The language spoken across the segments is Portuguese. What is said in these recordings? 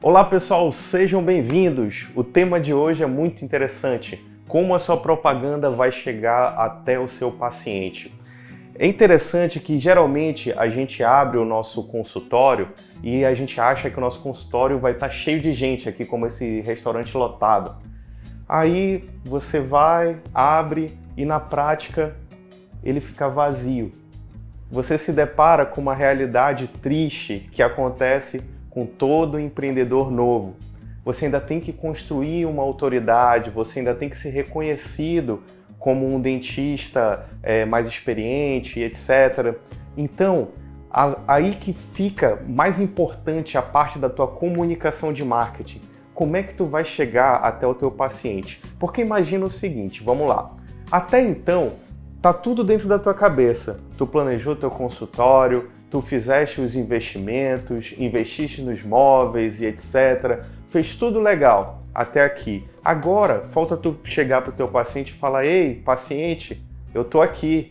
Olá pessoal, sejam bem-vindos! O tema de hoje é muito interessante. Como a sua propaganda vai chegar até o seu paciente? É interessante que geralmente a gente abre o nosso consultório e a gente acha que o nosso consultório vai estar cheio de gente aqui, como esse restaurante lotado. Aí você vai, abre e na prática ele fica vazio. Você se depara com uma realidade triste que acontece com todo empreendedor novo. Você ainda tem que construir uma autoridade, você ainda tem que ser reconhecido como um dentista mais experiente, etc. Então, aí que fica mais importante a parte da tua comunicação de marketing. Como é que tu vai chegar até o teu paciente? Porque imagina o seguinte, vamos lá. Até então, tá tudo dentro da tua cabeça. Tu planejou teu consultório, tu fizeste os investimentos, investiste nos móveis e etc. Fez tudo legal até aqui. Agora, falta tu chegar pro teu paciente e falar: ei, paciente, eu tô aqui.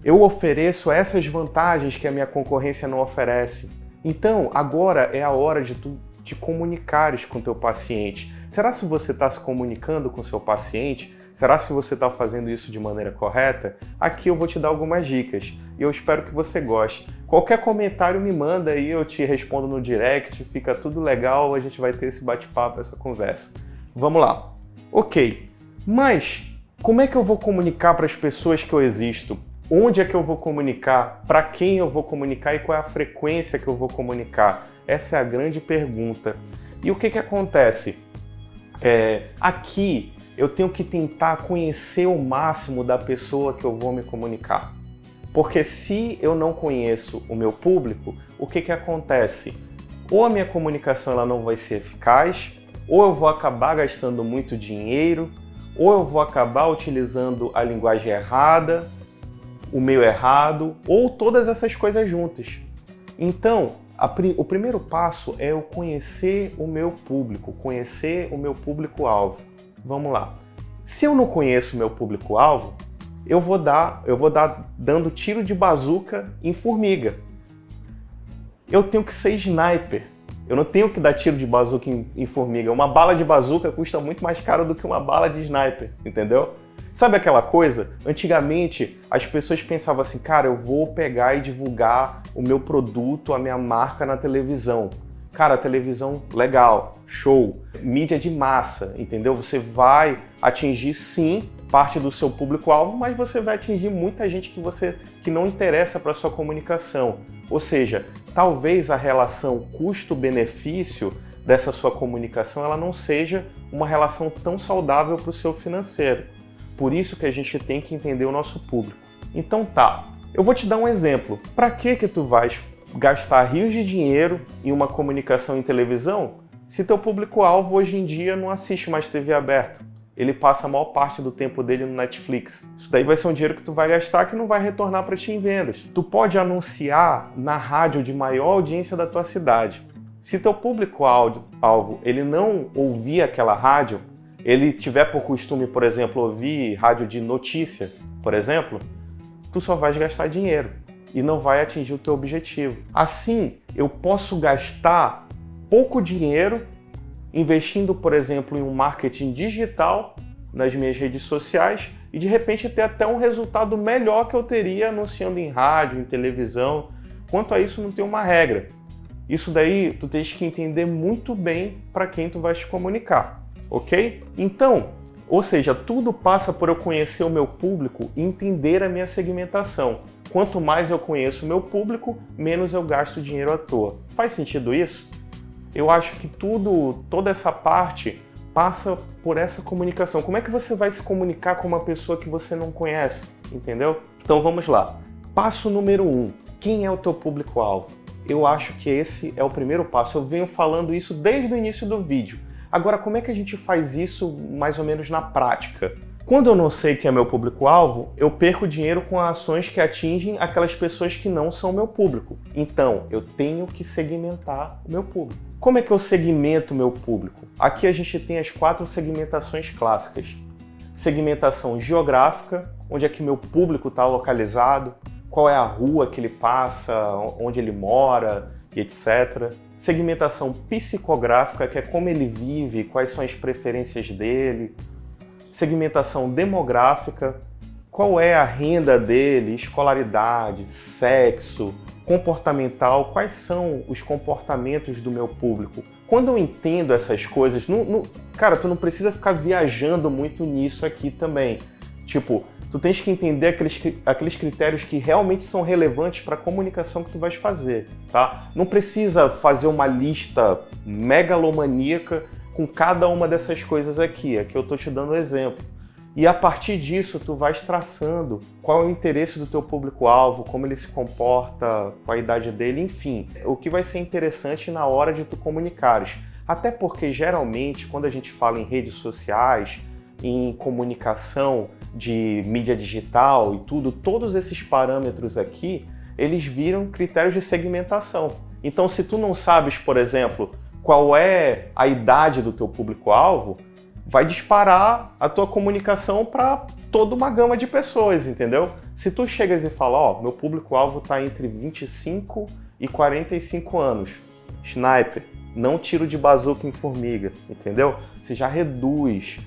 Eu ofereço essas vantagens que a minha concorrência não oferece. Então, agora é a hora de tu te comunicares com o teu paciente. Será se você está se comunicando com o seu paciente? Será se você está fazendo isso de maneira correta? Aqui eu vou te dar algumas dicas e eu espero que você goste. Qualquer comentário me manda aí, eu te respondo no direct, fica tudo legal, a gente vai ter esse bate-papo, essa conversa. Vamos lá. Ok, mas como é que eu vou comunicar para as pessoas que eu existo? Onde é que eu vou comunicar? Para quem eu vou comunicar e qual é a frequência que eu vou comunicar? Essa é a grande pergunta. E o que acontece? Aqui eu tenho que tentar conhecer o máximo da pessoa que eu vou me comunicar. Porque se eu não conheço o meu público, o que acontece? Ou a minha comunicação ela não vai ser eficaz, ou eu vou acabar gastando muito dinheiro, ou eu vou acabar utilizando a linguagem errada, o meio errado, ou todas essas coisas juntas. Então, o primeiro passo é eu conhecer o meu público, conhecer o meu público-alvo. Vamos lá. Se eu não conheço o meu público-alvo, eu vou dar dando tiro de bazuca em formiga. Eu tenho que ser sniper. Eu não tenho que dar tiro de bazuca em formiga. Uma bala de bazuca custa muito mais caro do que uma bala de sniper, entendeu? Sabe aquela coisa? Antigamente, as pessoas pensavam assim, cara, eu vou pegar e divulgar o meu produto, a minha marca na televisão. Cara, televisão, legal, show, mídia de massa, entendeu? Você vai atingir, sim, parte do seu público-alvo, mas você vai atingir muita gente que não interessa para a sua comunicação. Ou seja, talvez a relação custo-benefício dessa sua comunicação ela não seja uma relação tão saudável para o seu financeiro. Por isso que a gente tem que entender o nosso público. Então tá, eu vou te dar um exemplo. Para que tu vais gastar rios de dinheiro em uma comunicação em televisão se teu público-alvo hoje em dia não assiste mais TV aberta? Ele passa a maior parte do tempo dele no Netflix. Isso daí vai ser um dinheiro que tu vai gastar que não vai retornar para ti em vendas. Tu pode anunciar na rádio de maior audiência da tua cidade. Se teu público-alvo ele não ouvir aquela rádio, ele tiver por costume, por exemplo, ouvir rádio de notícia, por exemplo, tu só vais gastar dinheiro e não vai atingir o teu objetivo. Assim, eu posso gastar pouco dinheiro investindo, por exemplo, em um marketing digital nas minhas redes sociais e de repente ter até um resultado melhor que eu teria anunciando em rádio, em televisão. Quanto a isso, não tem uma regra. Isso daí, tu tens que entender muito bem para quem tu vais te comunicar. Ok? Então, ou seja, tudo passa por eu conhecer o meu público e entender a minha segmentação. Quanto mais eu conheço o meu público, menos eu gasto dinheiro à toa. Faz sentido isso? Eu acho que toda essa parte passa por essa comunicação. Como é que você vai se comunicar com uma pessoa que você não conhece? Entendeu? Então vamos lá. Passo número 1. Quem é o teu público-alvo? Eu acho que esse é o primeiro passo. Eu venho falando isso desde o início do vídeo. Agora, como é que a gente faz isso mais ou menos na prática? Quando eu não sei quem é meu público-alvo, eu perco dinheiro com ações que atingem aquelas pessoas que não são meu público. Então, eu tenho que segmentar o meu público. Como é que eu segmento o meu público? Aqui a gente tem as 4 segmentações clássicas. Segmentação geográfica, onde é que meu público está localizado, qual é a rua que ele passa, onde ele mora, e etc. segmentação psicográfica, que é como ele vive, quais são as preferências dele, segmentação demográfica, qual é a renda dele, escolaridade, sexo, comportamental, quais são os comportamentos do meu público. Quando eu entendo essas coisas, cara, tu não precisa ficar viajando muito nisso aqui também. Tipo, tu tens que entender aqueles critérios que realmente são relevantes para a comunicação que tu vais fazer, tá? Não precisa fazer uma lista megalomaníaca com cada uma dessas coisas aqui. Aqui eu tô te dando um exemplo. E a partir disso, tu vais traçando qual é o interesse do teu público-alvo, como ele se comporta, qual a idade dele, enfim. O que vai ser interessante na hora de tu comunicares. Até porque, geralmente, quando a gente fala em redes sociais, em comunicação de mídia digital e tudo, todos esses parâmetros aqui, eles viram critérios de segmentação. Então, se tu não sabes, por exemplo, qual é a idade do teu público-alvo, vai disparar a tua comunicação para toda uma gama de pessoas, entendeu? Se tu chegas e fala, ó, meu público-alvo está entre 25 e 45 anos, sniper, não tiro de bazuca em formiga, entendeu? Você já reduz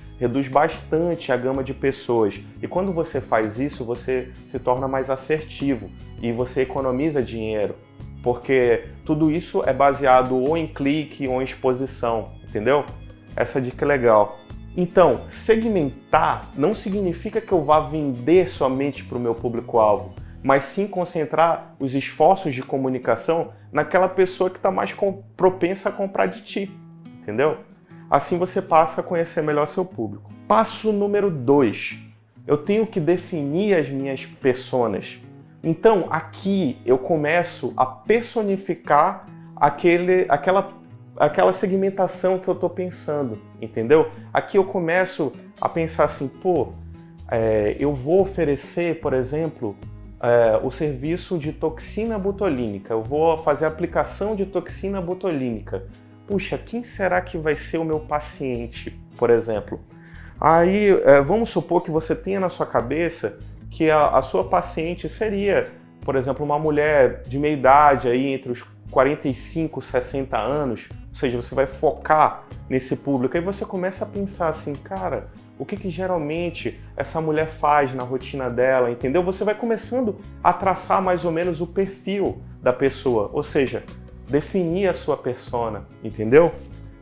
bastante a gama de pessoas. E quando você faz isso, você se torna mais assertivo e você economiza dinheiro, porque tudo isso é baseado ou em clique ou em exposição, entendeu? Essa dica é legal. Então, segmentar não significa que eu vá vender somente para o meu público-alvo, mas sim concentrar os esforços de comunicação naquela pessoa que está mais propensa a comprar de ti, entendeu? Assim você passa a conhecer melhor seu público. Passo número 2. Eu tenho que definir as minhas personas. Então, aqui eu começo a personificar aquela segmentação que eu estou pensando, entendeu? Aqui eu começo a pensar assim, eu vou oferecer, por exemplo, o serviço de toxina botulínica, eu vou fazer a aplicação de toxina botulínica. Puxa, quem será que vai ser o meu paciente, por exemplo? Aí, vamos supor que você tenha na sua cabeça que a sua paciente seria, por exemplo, uma mulher de meia idade, aí, entre os 45, 60 anos, ou seja, você vai focar nesse público, aí você começa a pensar assim, cara, o que geralmente essa mulher faz na rotina dela, entendeu? Você vai começando a traçar mais ou menos o perfil da pessoa, ou seja, definir a sua persona, entendeu?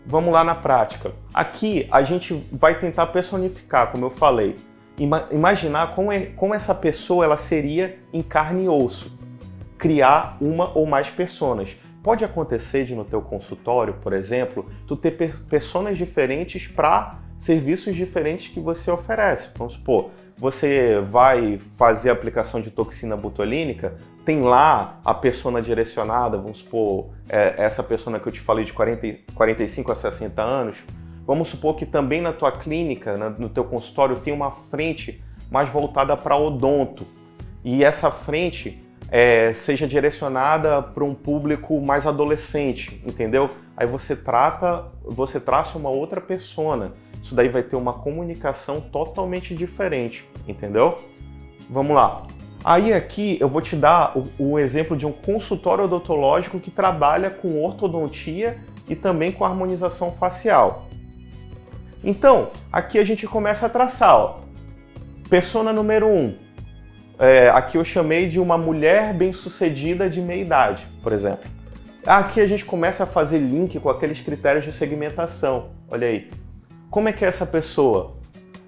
Vamos lá na prática. Aqui a gente vai tentar personificar, como eu falei, imaginar como essa pessoa ela seria em carne e osso. Criar uma ou mais personas. Pode acontecer de no teu consultório, por exemplo, tu ter personas diferentes para serviços diferentes que você oferece. Vamos supor, você vai fazer a aplicação de toxina botulínica, tem lá a persona direcionada, vamos supor, essa persona que eu te falei de 45 a 60 anos. Vamos supor que também na tua clínica, no teu consultório, tem uma frente mais voltada para odonto. E essa frente seja direcionada para um público mais adolescente, entendeu? Aí você traça uma outra persona. Isso daí vai ter uma comunicação totalmente diferente, entendeu? Vamos lá. Aí aqui eu vou te dar o exemplo de um consultório odontológico que trabalha com ortodontia e também com harmonização facial. Então, aqui a gente começa a traçar, ó. Persona número 1. Aqui eu chamei de uma mulher bem-sucedida de meia idade, por exemplo. Aqui a gente começa a fazer link com aqueles critérios de segmentação. Olha aí. Como é que é essa pessoa?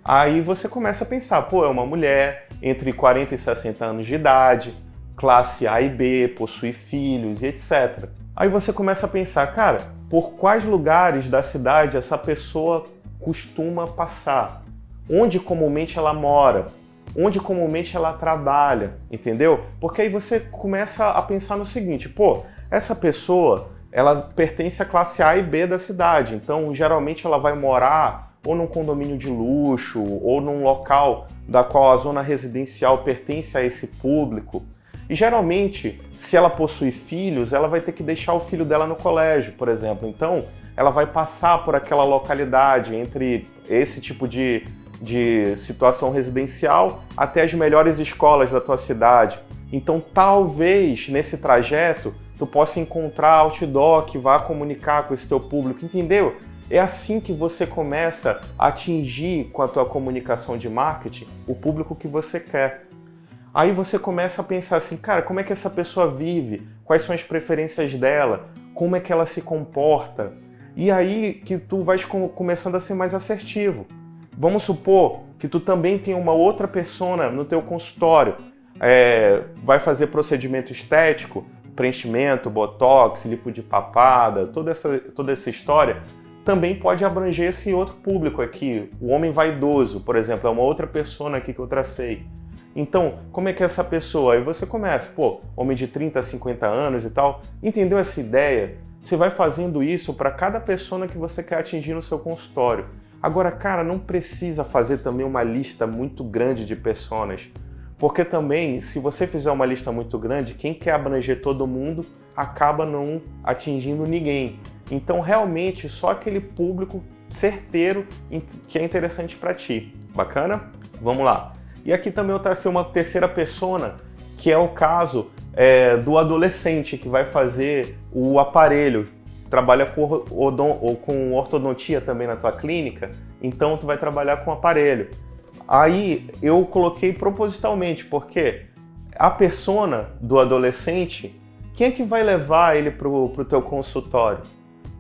Aí você começa a pensar, é uma mulher entre 40 e 60 anos de idade, classe A e B, possui filhos e etc. Aí você começa a pensar, cara, por quais lugares da cidade essa pessoa costuma passar? Onde comumente ela mora? Onde comumente ela trabalha, entendeu? Porque aí você começa a pensar no seguinte, essa pessoa, ela pertence à classe A e B da cidade, então geralmente ela vai morar ou num condomínio de luxo, ou num local da qual a zona residencial pertence a esse público. E geralmente, se ela possui filhos, ela vai ter que deixar o filho dela no colégio, por exemplo. Então, ela vai passar por aquela localidade entre esse tipo de situação residencial até as melhores escolas da tua cidade. Então, talvez, nesse trajeto, tu possa encontrar outdoor que vá comunicar com esse teu público, entendeu? É assim que você começa a atingir com a tua comunicação de marketing o público que você quer. Aí você começa a pensar assim, cara, como é que essa pessoa vive? Quais são as preferências dela? Como é que ela se comporta? E aí que tu vais começando a ser mais assertivo. Vamos supor que tu também tem uma outra persona no teu consultório, vai fazer procedimento estético, preenchimento, botox, lipo de papada, toda essa história, também pode abranger esse outro público aqui, o homem vaidoso, por exemplo, é uma outra persona aqui que eu tracei. Então, como é que é essa pessoa? Aí você começa, homem de 30 a 50 anos e tal, entendeu essa ideia? Você vai fazendo isso para cada persona que você quer atingir no seu consultório. Agora, cara, não precisa fazer também uma lista muito grande de personas, porque também, se você fizer uma lista muito grande, quem quer abranger todo mundo acaba não atingindo ninguém. Então, realmente, só aquele público certeiro que é interessante para ti. Bacana? Vamos lá. E aqui também eu tracei uma terceira persona, que é o caso do adolescente que vai fazer o aparelho, trabalha com ortodontia também na tua clínica, então tu vai trabalhar com aparelho. Aí eu coloquei propositalmente, porque a persona do adolescente, quem é que vai levar ele pro teu consultório?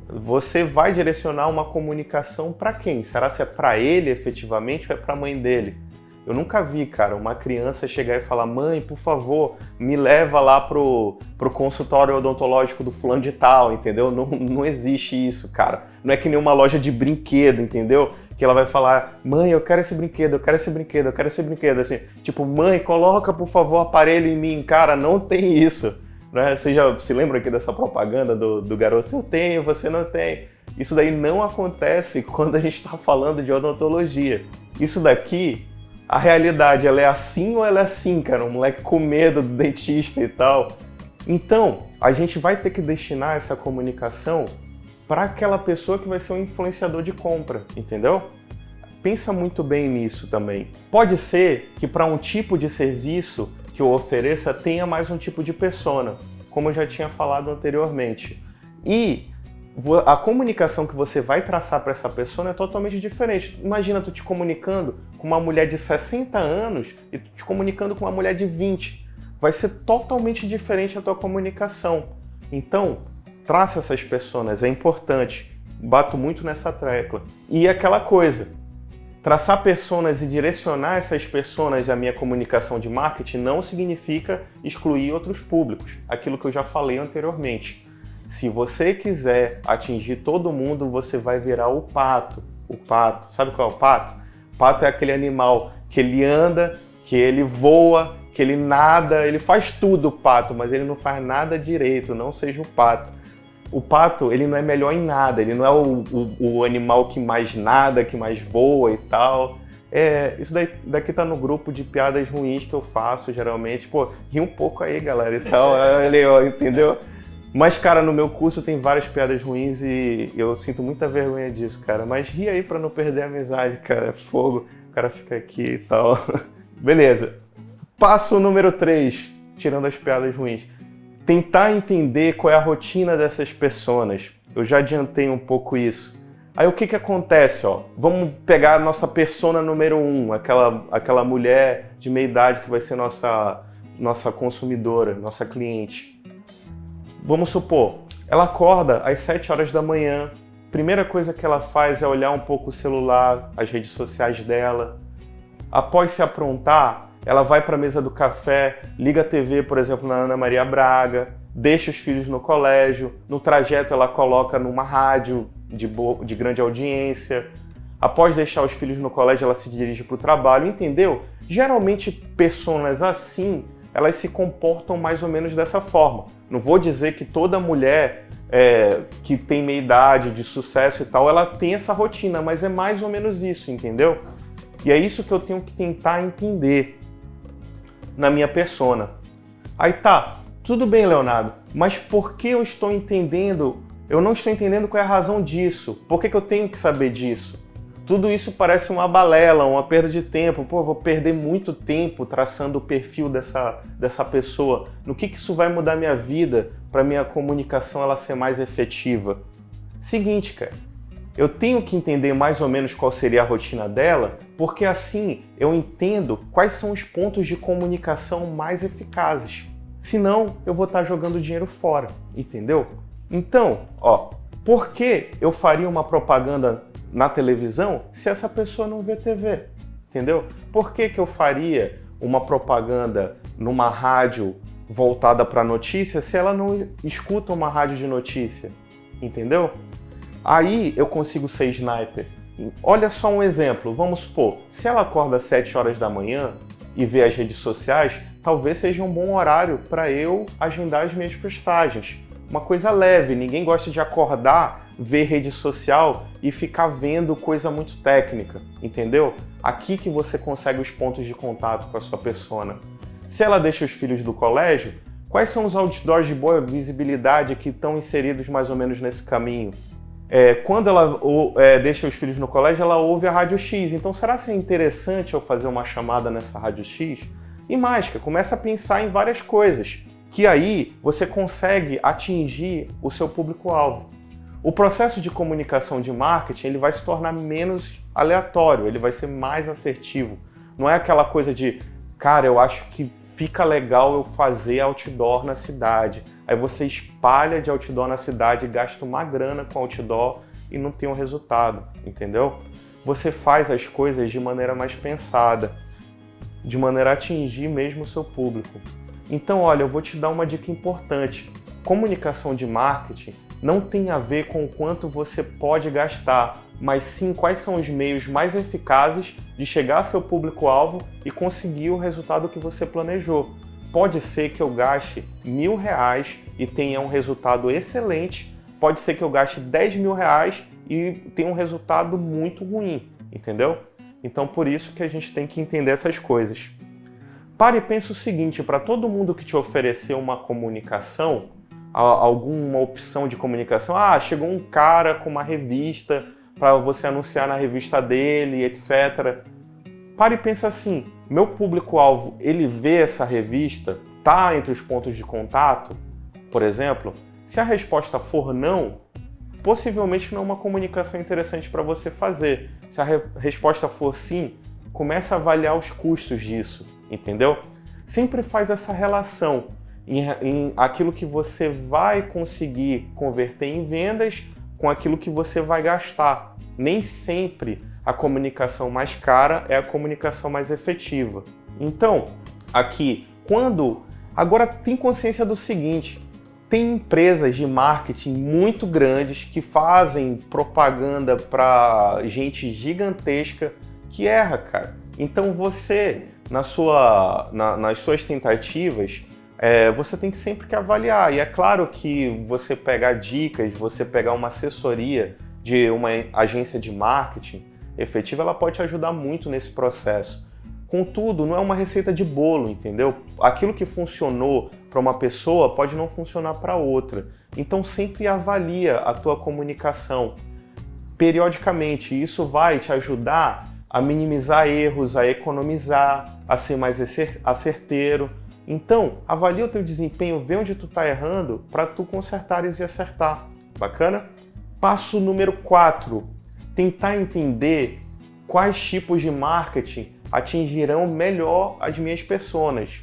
Você vai direcionar uma comunicação para quem? Será se é para ele efetivamente ou é para a mãe dele? Eu nunca vi, cara, uma criança chegar e falar: mãe, por favor, me leva lá pro consultório odontológico do fulano de tal, entendeu? Não existe isso, cara. Não é que nem uma loja de brinquedo, entendeu? Que ela vai falar: mãe, eu quero esse brinquedo, eu quero esse brinquedo, eu quero esse brinquedo. Assim, tipo, mãe, coloca, por favor, o aparelho em mim. Cara, não tem isso. Né? Você já se lembra aqui dessa propaganda do garoto? Eu tenho, você não tem. Isso daí não acontece quando a gente está falando de odontologia. Isso daqui... A realidade, ela é assim ou ela é assim, cara? Um moleque com medo do dentista e tal. Então, a gente vai ter que destinar essa comunicação para aquela pessoa que vai ser um influenciador de compra, entendeu? Pensa muito bem nisso também. Pode ser que para um tipo de serviço que eu ofereça tenha mais um tipo de persona, como eu já tinha falado anteriormente. E a comunicação que você vai traçar para essa pessoa é totalmente diferente. Imagina tu te comunicando com uma mulher de 60 anos e tu te comunicando com uma mulher de 20. Vai ser totalmente diferente a tua comunicação. Então, traça essas personas, é importante. Bato muito nessa tecla. E aquela coisa, traçar personas e direcionar essas personas à minha comunicação de marketing não significa excluir outros públicos. Aquilo que eu já falei anteriormente. Se você quiser atingir todo mundo, você vai virar o pato. O pato. Sabe qual é o pato? O pato é aquele animal que ele anda, que ele voa, que ele nada, ele faz tudo, o pato, mas ele não faz nada direito, não seja o pato. O pato, ele não é melhor em nada, ele não é o animal que mais nada, que mais voa e tal. Isso daqui tá no grupo de piadas ruins que eu faço, geralmente. Ri um pouco aí, galera, e tal, entendeu? Mas, cara, no meu curso tem várias piadas ruins e eu sinto muita vergonha disso, cara. Mas ri aí pra não perder a amizade, cara. É fogo, o cara fica aqui e tal. Beleza. Passo número 3, tirando as piadas ruins. Tentar entender qual é a rotina dessas pessoas. Eu já adiantei um pouco isso. Aí o que acontece, ó? Vamos pegar a nossa persona número 1, aquela mulher de meia idade que vai ser nossa consumidora, nossa cliente. Vamos supor, ela acorda às 7 horas da manhã, primeira coisa que ela faz é olhar um pouco o celular, as redes sociais dela. Após se aprontar, ela vai para a mesa do café, liga a TV, por exemplo, na Ana Maria Braga, deixa os filhos no colégio, no trajeto ela coloca numa rádio de grande audiência. Após deixar os filhos no colégio, ela se dirige para o trabalho, entendeu? Geralmente, pessoas assim, elas se comportam mais ou menos dessa forma. Não vou dizer que toda mulher que tem meia idade, de sucesso e tal, ela tem essa rotina, mas é mais ou menos isso, entendeu? E é isso que eu tenho que tentar entender na minha persona. Aí tá, tudo bem, Leonardo, mas por que eu estou entendendo? Eu não estou entendendo qual é a razão disso. Por que eu tenho que saber disso? Tudo isso parece uma balela, uma perda de tempo. Pô, eu vou perder muito tempo traçando o perfil dessa pessoa. No que isso vai mudar minha vida para minha comunicação ela ser mais efetiva? Seguinte, cara, eu tenho que entender mais ou menos qual seria a rotina dela, porque assim eu entendo quais são os pontos de comunicação mais eficazes. Senão, eu vou estar jogando dinheiro fora, entendeu? Então, por que eu faria uma propaganda na televisão se essa pessoa não vê TV? Entendeu? Por que eu faria uma propaganda numa rádio voltada para notícia se ela não escuta uma rádio de notícia? Entendeu? Aí eu consigo ser sniper. Olha só um exemplo, vamos supor, se ela acorda às 7 horas da manhã e vê as redes sociais, talvez seja um bom horário para eu agendar as minhas postagens. Uma coisa leve, ninguém gosta de acordar, ver rede social e ficar vendo coisa muito técnica, entendeu? Aqui que você consegue os pontos de contato com a sua persona. Se ela deixa os filhos do colégio, quais são os outdoors de boa visibilidade que estão inseridos mais ou menos nesse caminho? Quando ela deixa os filhos no colégio, ela ouve a Rádio X. Então, será que é interessante eu fazer uma chamada nessa Rádio X? E mais, começa a pensar em várias coisas, que aí você consegue atingir o seu público-alvo. O processo de comunicação de marketing ele vai se tornar menos aleatório, ele vai ser mais assertivo. Não é aquela coisa de, cara, eu acho que fica legal eu fazer outdoor na cidade. Aí você espalha de outdoor na cidade, gasta uma grana com outdoor e não tem um resultado, entendeu? Você faz as coisas de maneira mais pensada, de maneira a atingir mesmo o seu público. Então, olha, eu vou te dar uma dica importante. Comunicação de marketing não tem a ver com o quanto você pode gastar, mas sim quais são os meios mais eficazes de chegar ao seu público-alvo e conseguir o resultado que você planejou. Pode ser que eu gaste R$1.000 e tenha um resultado excelente, pode ser que eu gaste R$10.000 e tenha um resultado muito ruim, entendeu? Então, por isso que a gente tem que entender essas coisas. Pare e pense o seguinte, para todo mundo que te oferecer uma comunicação, alguma opção de comunicação, chegou um cara com uma revista para você anunciar na revista dele, etc. Pare e pense assim, meu público-alvo, ele vê essa revista, tá entre os pontos de contato, por exemplo? Se a resposta for não, possivelmente não é uma comunicação interessante para você fazer. Se a resposta for sim, comece a avaliar os custos disso, entendeu? Sempre faz essa relação em aquilo que você vai conseguir converter em vendas com aquilo que você vai gastar. Nem sempre a comunicação mais cara é a comunicação mais efetiva. Então, aqui, agora tem consciência do seguinte, tem empresas de marketing muito grandes que fazem propaganda para gente gigantesca que erra, cara. Então você, nas suas tentativas, você tem que sempre que avaliar. E é claro que você pegar dicas, você pegar uma assessoria de uma agência de marketing efetiva, ela pode te ajudar muito nesse processo. Contudo, não é uma receita de bolo, entendeu? Aquilo que funcionou para uma pessoa pode não funcionar para outra. Então sempre avalia a tua comunicação periodicamente. Isso vai te ajudar a minimizar erros, a economizar, a ser mais asserteiro. Então, avalia o teu desempenho, vê onde tu está errando para tu consertares e acertar. Bacana? Passo número 4. Tentar entender quais tipos de marketing atingirão melhor as minhas personas.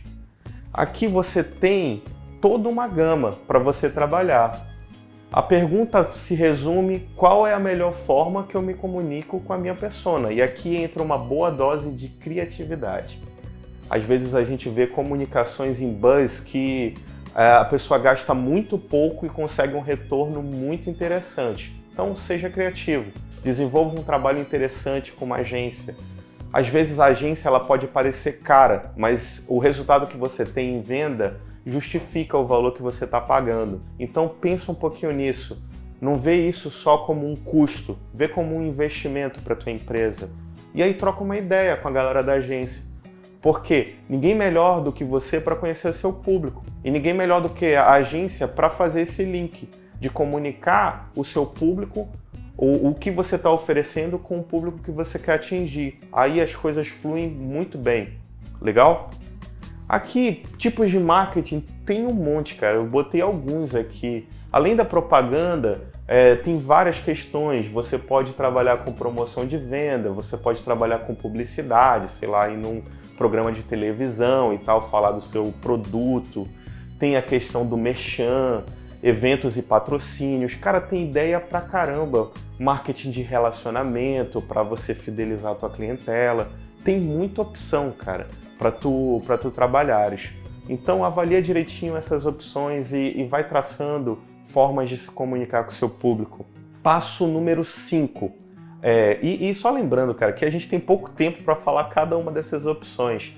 Aqui você tem toda uma gama para você trabalhar. A pergunta se resume: qual é a melhor forma que eu me comunico com a minha persona? E aqui entra uma boa dose de criatividade. Às vezes a gente vê comunicações em buzz que a pessoa gasta muito pouco e consegue um retorno muito interessante. Então seja criativo, desenvolva um trabalho interessante com uma agência. Às vezes a agência ela pode parecer cara, mas o resultado que você tem em venda justifica o valor que você está pagando. Então pensa um pouquinho nisso. Não vê isso só como um custo, vê como um investimento para a tua empresa. E aí troca uma ideia com a galera da agência. Porque ninguém melhor do que você para conhecer o seu público. E ninguém melhor do que a agência para fazer esse link de comunicar o seu público, ou o que você está oferecendo com o público que você quer atingir. Aí as coisas fluem muito bem. Legal? Aqui, tipos de marketing, tem um monte, cara. Eu botei alguns aqui. Além da propaganda, tem várias questões. Você pode trabalhar com promoção de venda, você pode trabalhar com publicidade, sei lá, ir num programa de televisão e tal, falar do seu produto. Tem a questão do merchan, eventos e patrocínios. Cara, tem ideia pra caramba. Marketing de relacionamento, para você fidelizar a tua clientela. Tem muita opção, cara, para tu trabalhares. Então avalia direitinho essas opções e vai traçando formas de se comunicar com o seu público. Passo número 5. E só lembrando, cara, que a gente tem pouco tempo para falar cada uma dessas opções.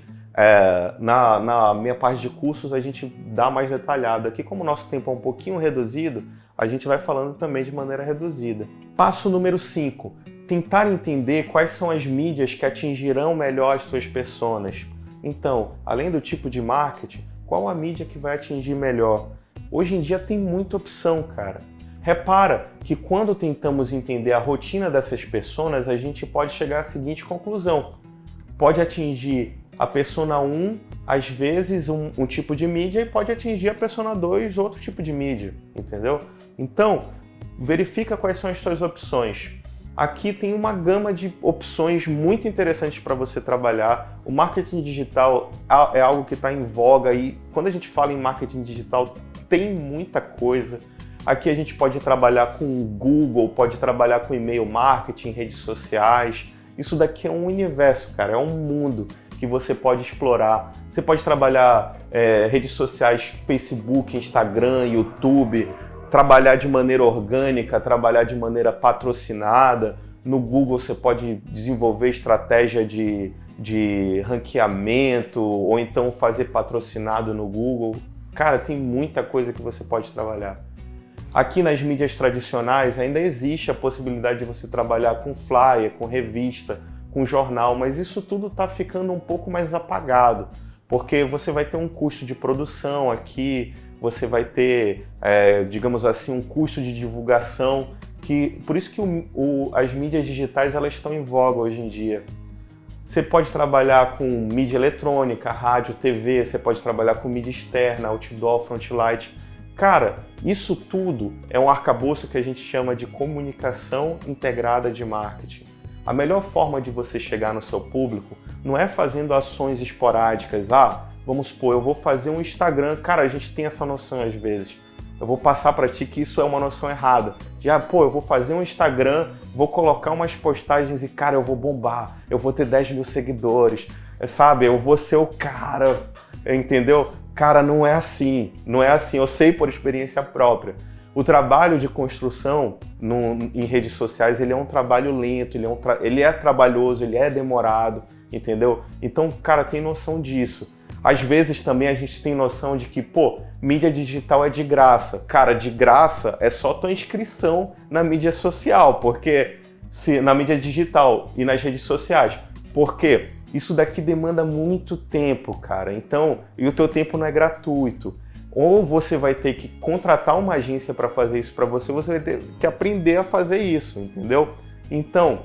Na minha parte de cursos a gente dá mais detalhado. Aqui, como o nosso tempo é um pouquinho reduzido, a gente vai falando também de maneira reduzida. Passo número 5. Tentar entender quais são as mídias que atingirão melhor as suas personas. Então, além do tipo de marketing, qual a mídia que vai atingir melhor? Hoje em dia tem muita opção, cara. Repara que quando tentamos entender a rotina dessas pessoas, a gente pode chegar à seguinte conclusão. Pode atingir a persona 1, às vezes, um tipo de mídia, e pode atingir a persona 2, outro tipo de mídia, entendeu? Então, verifica quais são as suas opções. Aqui tem uma gama de opções muito interessantes para você trabalhar. O marketing digital é algo que está em voga e quando a gente fala em marketing digital tem muita coisa. Aqui a gente pode trabalhar com o Google, pode trabalhar com e-mail marketing, redes sociais. Isso daqui é um universo, cara, é um mundo que você pode explorar. Você pode trabalhar redes sociais, Facebook, Instagram, YouTube, trabalhar de maneira orgânica, trabalhar de maneira patrocinada. No Google você pode desenvolver estratégia de ranqueamento ou então fazer patrocinado no Google. Cara, tem muita coisa que você pode trabalhar. Aqui nas mídias tradicionais ainda existe a possibilidade de você trabalhar com flyer, com revista, com jornal, mas isso tudo está ficando um pouco mais apagado, porque você vai ter um custo de produção aqui, você vai ter, digamos assim, um custo de divulgação, por isso que as mídias digitais elas estão em voga hoje em dia. Você pode trabalhar com mídia eletrônica, rádio, TV, você pode trabalhar com mídia externa, outdoor, frontlight. Cara, isso tudo é um arcabouço que a gente chama de comunicação integrada de marketing. A melhor forma de você chegar no seu público não é fazendo ações esporádicas. Vamos supor, eu vou fazer um Instagram. Cara, a gente tem essa noção às vezes. Eu vou passar para ti que isso é uma noção errada. Eu vou fazer um Instagram, vou colocar umas postagens e, cara, eu vou bombar. Eu vou ter 10 mil seguidores, sabe? Eu vou ser o cara, entendeu? Cara, não é assim. Não é assim. Eu sei por experiência própria. O trabalho de construção em redes sociais, ele é um trabalho lento, ele é trabalhoso, ele é demorado, entendeu? Então, cara, tem noção disso. Às vezes também a gente tem noção de que, mídia digital é de graça. Cara, de graça é só tua inscrição na mídia social, porque na mídia digital e nas redes sociais. Porque isso daqui demanda muito tempo, cara. Então, e o teu tempo não é gratuito. Ou você vai ter que contratar uma agência para fazer isso para você, você vai ter que aprender a fazer isso, entendeu? Então,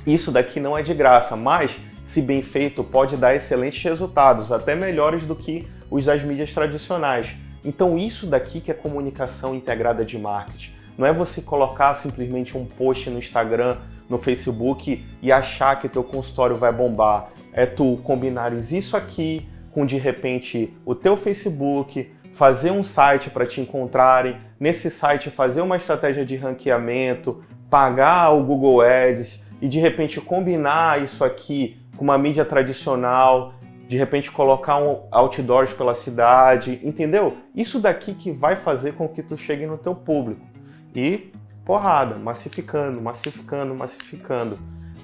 isso daqui não é de graça, mas, se bem feito, pode dar excelentes resultados, até melhores do que os das mídias tradicionais. Então, isso daqui que é comunicação integrada de marketing. Não é você colocar simplesmente um post no Instagram, no Facebook e achar que teu consultório vai bombar. É tu combinares isso aqui com, de repente, o teu Facebook, fazer um site para te encontrarem, nesse site fazer uma estratégia de ranqueamento, pagar o Google Ads e de repente combinar isso aqui com uma mídia tradicional, de repente colocar outdoors pela cidade, entendeu? Isso daqui que vai fazer com que tu chegue no teu público. E porrada, massificando, massificando, massificando.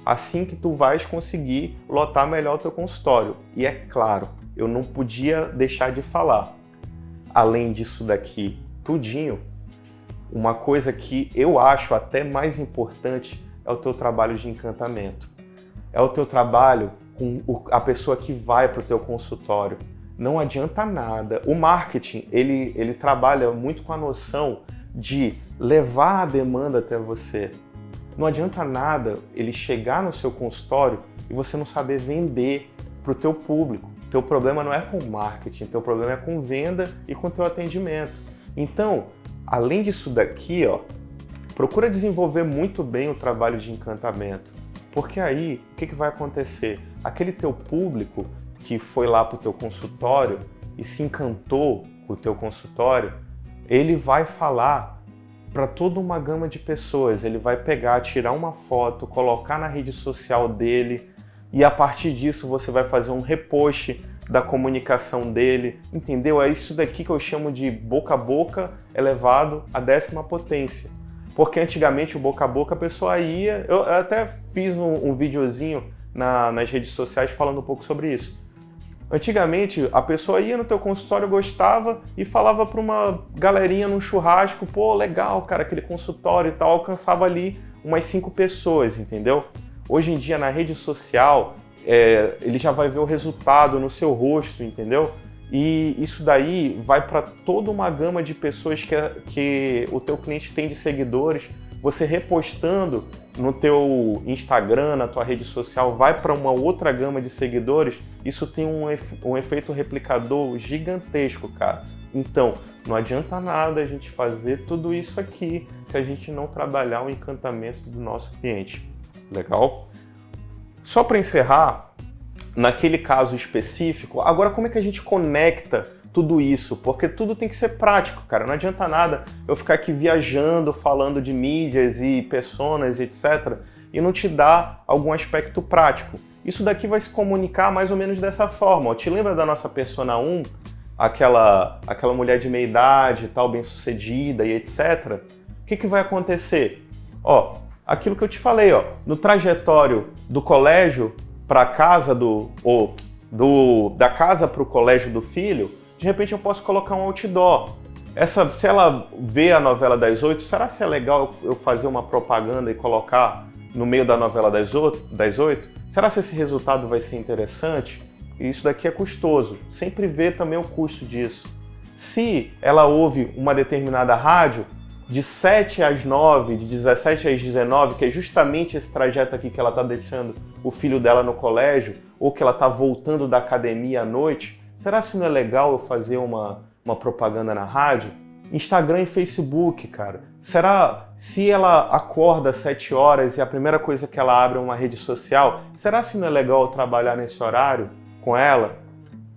Assim que tu vais conseguir lotar melhor o teu consultório. E é claro, eu não podia deixar de falar. Além disso daqui tudinho, uma coisa que eu acho até mais importante é o teu trabalho de encantamento. É o teu trabalho com a pessoa que vai para o teu consultório. Não adianta nada. O marketing, ele trabalha muito com a noção de levar a demanda até você. Não adianta nada ele chegar no seu consultório e você não saber vender para o teu público. Teu problema não é com marketing, teu problema é com venda e com teu atendimento. Então, além disso daqui, ó, procura desenvolver muito bem o trabalho de encantamento. Porque aí, o que vai acontecer? Aquele teu público que foi lá para o teu consultório e se encantou com o teu consultório, ele vai falar para toda uma gama de pessoas. Ele vai pegar, tirar uma foto, colocar na rede social dele e a partir disso você vai fazer um repost da comunicação dele, entendeu? É isso daqui que eu chamo de boca a boca elevado à 10ª potência. Porque antigamente o boca a boca a pessoa ia... Eu até fiz um videozinho nas redes sociais falando um pouco sobre isso. Antigamente a pessoa ia no teu consultório, gostava e falava para uma galerinha num churrasco, pô, legal, cara, aquele consultório e tal, alcançava ali umas 5 pessoas, entendeu? Hoje em dia na rede social, ele já vai ver o resultado no seu rosto, entendeu? E isso daí vai para toda uma gama de pessoas que o teu cliente tem de seguidores. Você repostando no teu Instagram, na tua rede social, vai para uma outra gama de seguidores. Isso tem um efeito replicador gigantesco, cara. Então, não adianta nada a gente fazer tudo isso aqui se a gente não trabalhar o encantamento do nosso cliente. Legal? Só para encerrar, naquele caso específico, agora como é que a gente conecta tudo isso? Porque tudo tem que ser prático, cara. Não adianta nada eu ficar aqui viajando, falando de mídias e personas, etc. e não te dar algum aspecto prático. Isso daqui vai se comunicar mais ou menos dessa forma. Ó, te lembra da nossa persona 1? Aquela mulher de meia idade, tal, bem-sucedida e etc. O que vai acontecer? Ó, aquilo que eu te falei, ó, no trajetório do colégio para a casa da casa para o colégio do filho, de repente eu posso colocar um outdoor. Se ela vê a novela das 8, será que é legal eu fazer uma propaganda e colocar no meio da novela das 8? Será que esse resultado vai ser interessante? Isso daqui é custoso. Sempre vê também o custo disso. Se ela ouve uma determinada rádio, de 7 às 9, de 17 às 19, que é justamente esse trajeto aqui que ela está deixando o filho dela no colégio, ou que ela está voltando da academia à noite, será que não é legal eu fazer uma propaganda na rádio? Instagram e Facebook, cara. Será, se ela acorda às 7 horas e a primeira coisa que ela abre é uma rede social, será que não é legal eu trabalhar nesse horário com ela?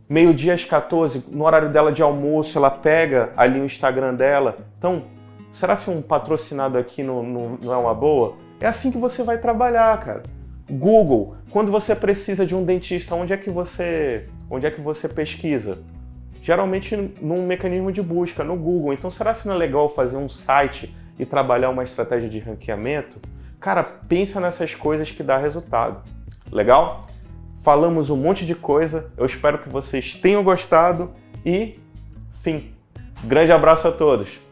Meio-dia às 14, no horário dela de almoço, ela pega ali o Instagram dela. Então, será que um patrocinado aqui não é uma boa? É assim que você vai trabalhar, cara. Google, quando você precisa de um dentista, onde é que você pesquisa? Geralmente num mecanismo de busca, no Google. Então, será que não é legal fazer um site e trabalhar uma estratégia de ranqueamento? Cara, pensa nessas coisas que dá resultado. Legal? Falamos um monte de coisa. Eu espero que vocês tenham gostado e, fim. Grande abraço a todos.